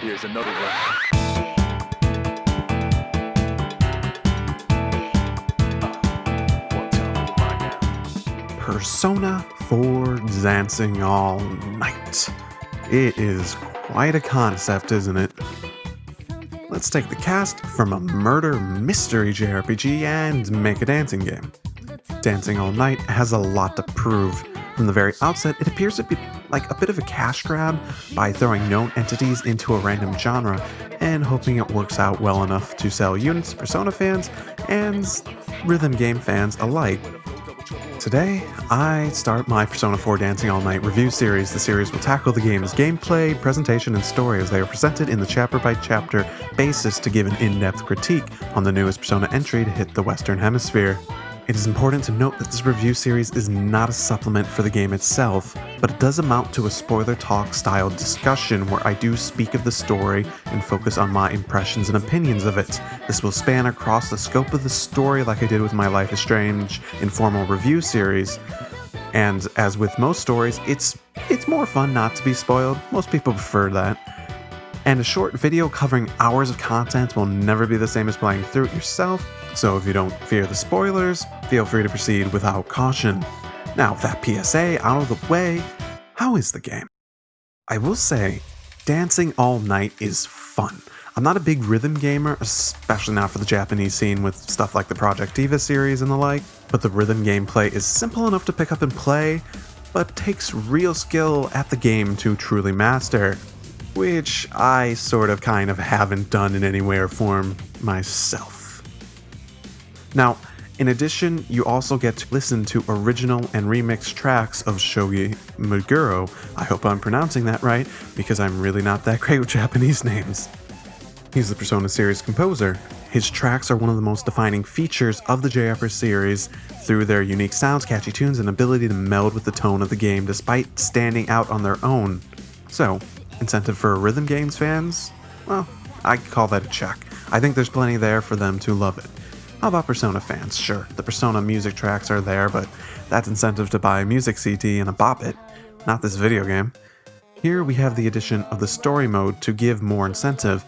Here's another one. Persona 4 Dancing All Night. It is quite a concept, isn't it? Let's take the cast from a murder mystery JRPG and make a dancing game. Dancing All Night has a lot to prove. From the very outset, it appears to be like a bit of a cash grab by throwing known entities into a random genre and hoping it works out well enough to sell units to Persona fans and rhythm game fans alike. Today, I start my Persona 4 Dancing All Night review series. The series will tackle the game's gameplay, presentation, and story as they are presented in the chapter-by-chapter basis to give an in-depth critique on the newest Persona entry to hit the Western Hemisphere. It is important to note that this review series is not a supplement for the game itself, but it does amount to a spoiler talk style discussion where I do speak of the story and focus on my impressions and opinions of it. This will span across the scope of the story like I did with my Life is Strange informal review series. And as with most stories, it's more fun not to be spoiled. Most people prefer that. And a short video covering hours of content will never be the same as playing through it yourself, so if you don't fear the spoilers, feel free to proceed without caution. Now, with that PSA out of the way, how is the game? I will say, Dancing All Night is fun. I'm not a big rhythm gamer, especially not for the Japanese scene with stuff like the Project Diva series and the like, but the rhythm gameplay is simple enough to pick up and play, but takes real skill at the game to truly master, which I sort of kind of haven't done in any way or form myself. Now, in addition, you also get to listen to original and remixed tracks of Shogi Meguro. I hope I'm pronouncing that right, because I'm really not that great with Japanese names. He's the Persona series composer. His tracks are one of the most defining features of the JRPG series through their unique sounds, catchy tunes, and ability to meld with the tone of the game despite standing out on their own. So, incentive for rhythm games fans? Well, I'd call that a check. I think there's plenty there for them to love it. How about Persona fans? Sure, the Persona music tracks are there, but that's incentive to buy a music CD and a bop it, not this video game. Here we have the addition of the story mode to give more incentive.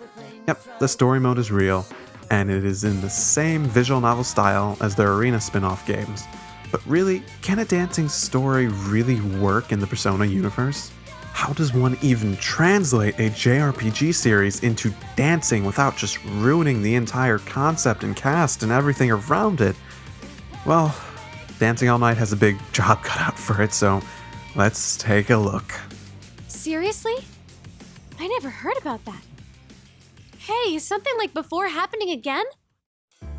Yep, the story mode is real, and it is in the same visual novel style as their Arena spin-off games. But really, can a dancing story really work in the Persona universe? How does one even translate a JRPG series into dancing without just ruining the entire concept and cast and everything around it? Well, Dancing All Night has a big job cut out for it, so let's take a look. Seriously? I never heard about that. Hey, is something like before happening again?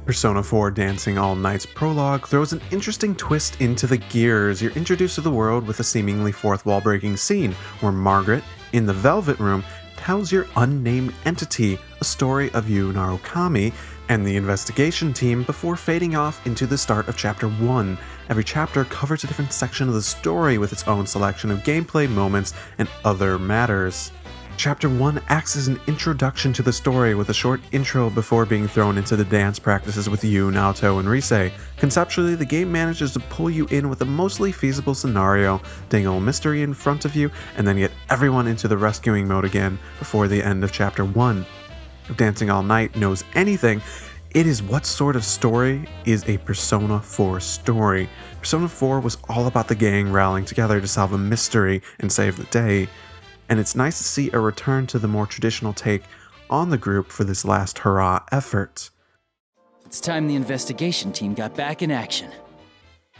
Persona 4 Dancing All Night's prologue throws an interesting twist into the gears. You're introduced to the world with a seemingly fourth wall breaking scene where Margaret, in the Velvet Room, tells your unnamed entity a story of you, Narukami, and the investigation team before fading off into the start of Chapter 1. Every chapter covers a different section of the story with its own selection of gameplay moments and other matters. Chapter 1 acts as an introduction to the story with a short intro before being thrown into the dance practices with Yu, Naoto, and Rise. Conceptually, the game manages to pull you in with a mostly feasible scenario, dangle a mystery in front of you, and then get everyone into the rescuing mode again before the end of Chapter 1. If Dancing All Night knows anything, it is what sort of story is a Persona 4 story. Persona 4 was all about the gang rallying together to solve a mystery and save the day. And it's nice to see a return to the more traditional take on the group for this last hurrah effort. It's time the investigation team got back in action.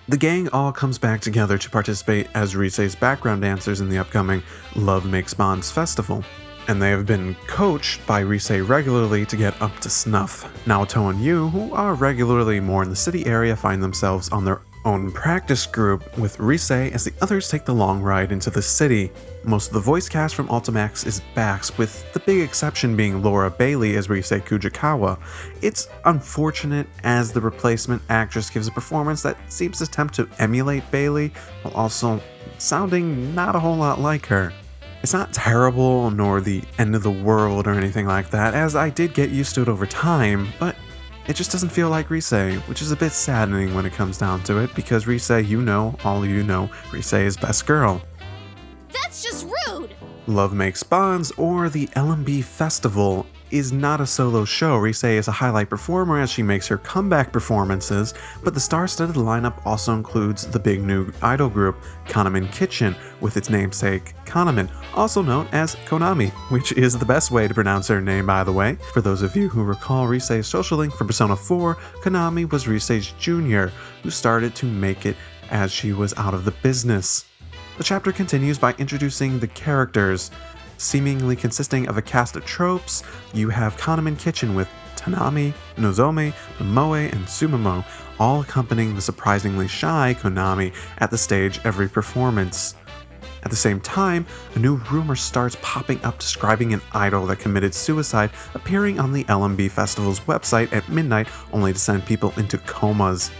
The gang all comes back together to participate as Rise's background dancers in the upcoming Love Makes Bonds festival, and they have been coached by Rise regularly to get up to snuff. Naoto and Yu, who are regularly more in the city area, find themselves on their own practice group with Rise as the others take the long ride into the city. Most of the voice cast from Ultimax is backs, with the big exception being Laura Bailey as Rise Kujikawa. It's unfortunate as the replacement actress gives a performance that seems to attempt to emulate Bailey while also sounding not a whole lot like her. It's not terrible nor the end of the world or anything like that, as I did get used to it over time, but it just doesn't feel like Rise, which is a bit saddening when it comes down to it, because Rise, you know, all of you know, Rise is best girl. That's just rude! Love Makes Bonds or the LMB Festival is not a solo show. Rise is a highlight performer as she makes her comeback performances, but the star-studded lineup also includes the big new idol group Kanamin Kitchen, with its namesake Kanamin, also known as Konami, which is the best way to pronounce her name, by the way. For those of you who recall Rise's social link for Persona 4, Konami was Rise's junior, who started to make it as she was out of the business. The chapter continues by introducing the characters. Seemingly consisting of a cast of tropes, you have Kanamin Kitchen with Tanami, Nozomi, Momoe, and Sumomo, all accompanying the surprisingly shy Konami at the stage every performance. At the same time, a new rumor starts popping up describing an idol that committed suicide appearing on the LMB Festival's website at midnight only to send people into comas.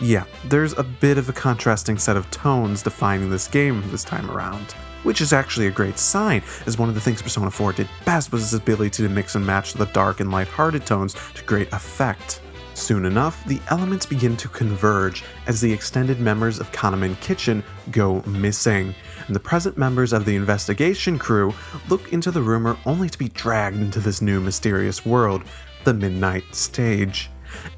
Yeah, there's a bit of a contrasting set of tones defining this game this time around, which is actually a great sign, as one of the things Persona 4 did best was its ability to mix and match the dark and light-hearted tones to great effect. Soon enough, the elements begin to converge as the extended members of Kanamin Kitchen go missing, and the present members of the investigation crew look into the rumor only to be dragged into this new mysterious world, the Midnight Stage.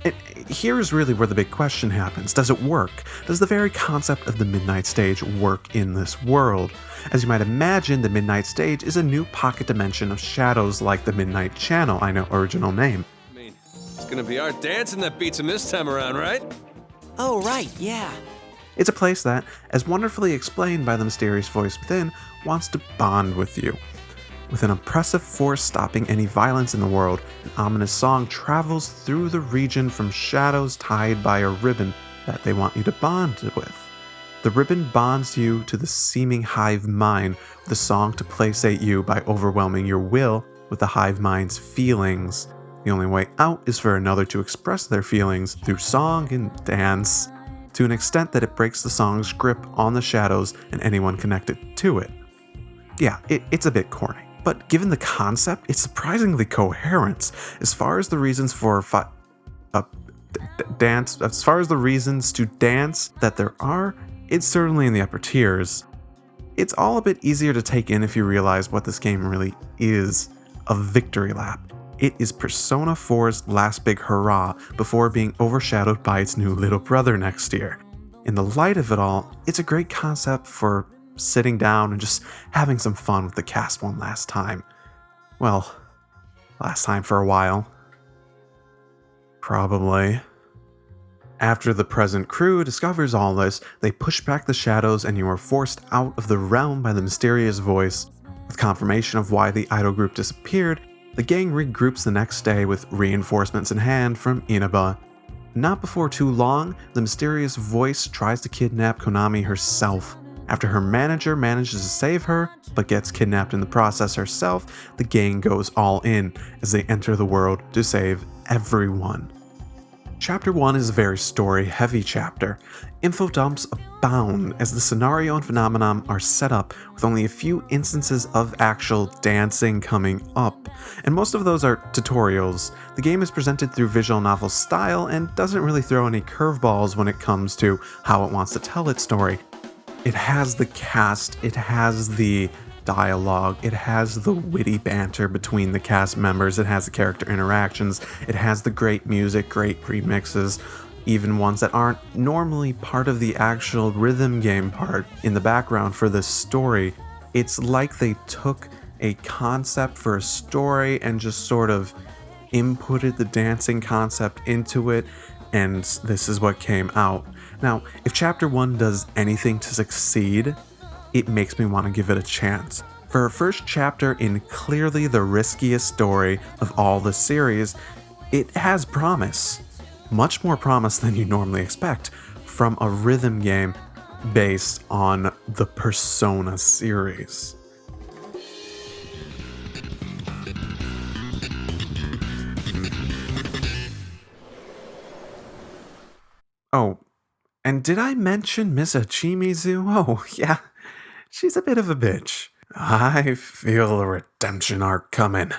And here's really where the big question happens. Does it work? Does the very concept of the Midnight Stage work in this world? As you might imagine, the Midnight Stage is a new pocket dimension of shadows like the Midnight Channel, I know, original name. I mean, it's gonna be our dancing that beats him this time around, right? Oh, right, yeah. It's a place that, as wonderfully explained by the mysterious voice within, wants to bond with you. With an oppressive force stopping any violence in the world, an ominous song travels through the region from shadows tied by a ribbon that they want you to bond with. The ribbon bonds you to the seeming hive mind, with a song to placate you by overwhelming your will with the hive mind's feelings. The only way out is for another to express their feelings through song and dance, to an extent that it breaks the song's grip on the shadows and anyone connected to it. Yeah, it's a bit corny. But given the concept, it's surprisingly coherent. As far as the reasons for dance, as far as the reasons to dance that there are, it's certainly in the upper tiers. It's all a bit easier to take in if you realize what this game really is: a victory lap. It is Persona 4's last big hurrah before being overshadowed by its new little brother next year. In the light of it all, it's a great concept for sitting down and just having some fun with the cast one last time. Well, last time for a while. Probably. After the present crew discovers all this, they push back the shadows and you are forced out of the realm by the mysterious voice. With confirmation of why the idol group disappeared, the gang regroups the next day with reinforcements in hand from Inaba. Not before too long, the mysterious voice tries to kidnap Konami herself. After her manager manages to save her, but gets kidnapped in the process herself, the gang goes all in as they enter the world to save everyone. Chapter 1 is a very story-heavy chapter. Info dumps abound as the scenario and phenomenon are set up with only a few instances of actual dancing coming up, and most of those are tutorials. The game is presented through visual novel style and doesn't really throw any curveballs when it comes to how it wants to tell its story. It has the cast, it has the dialogue, it has the witty banter between the cast members, it has the character interactions, it has the great music, great remixes, even ones that aren't normally part of the actual rhythm game part in the background for this story. It's like they took a concept for a story and just sort of inputted the dancing concept into it, and this is what came out. Now, if Chapter 1 does anything to succeed, it makes me want to give it a chance. For a first chapter in clearly the riskiest story of all the series, it has promise. Much more promise than you normally expect from a rhythm game based on the Persona series. Oh, and did I mention Miss Achimizu? Oh, yeah, she's a bit of a bitch. I feel a redemption arc coming.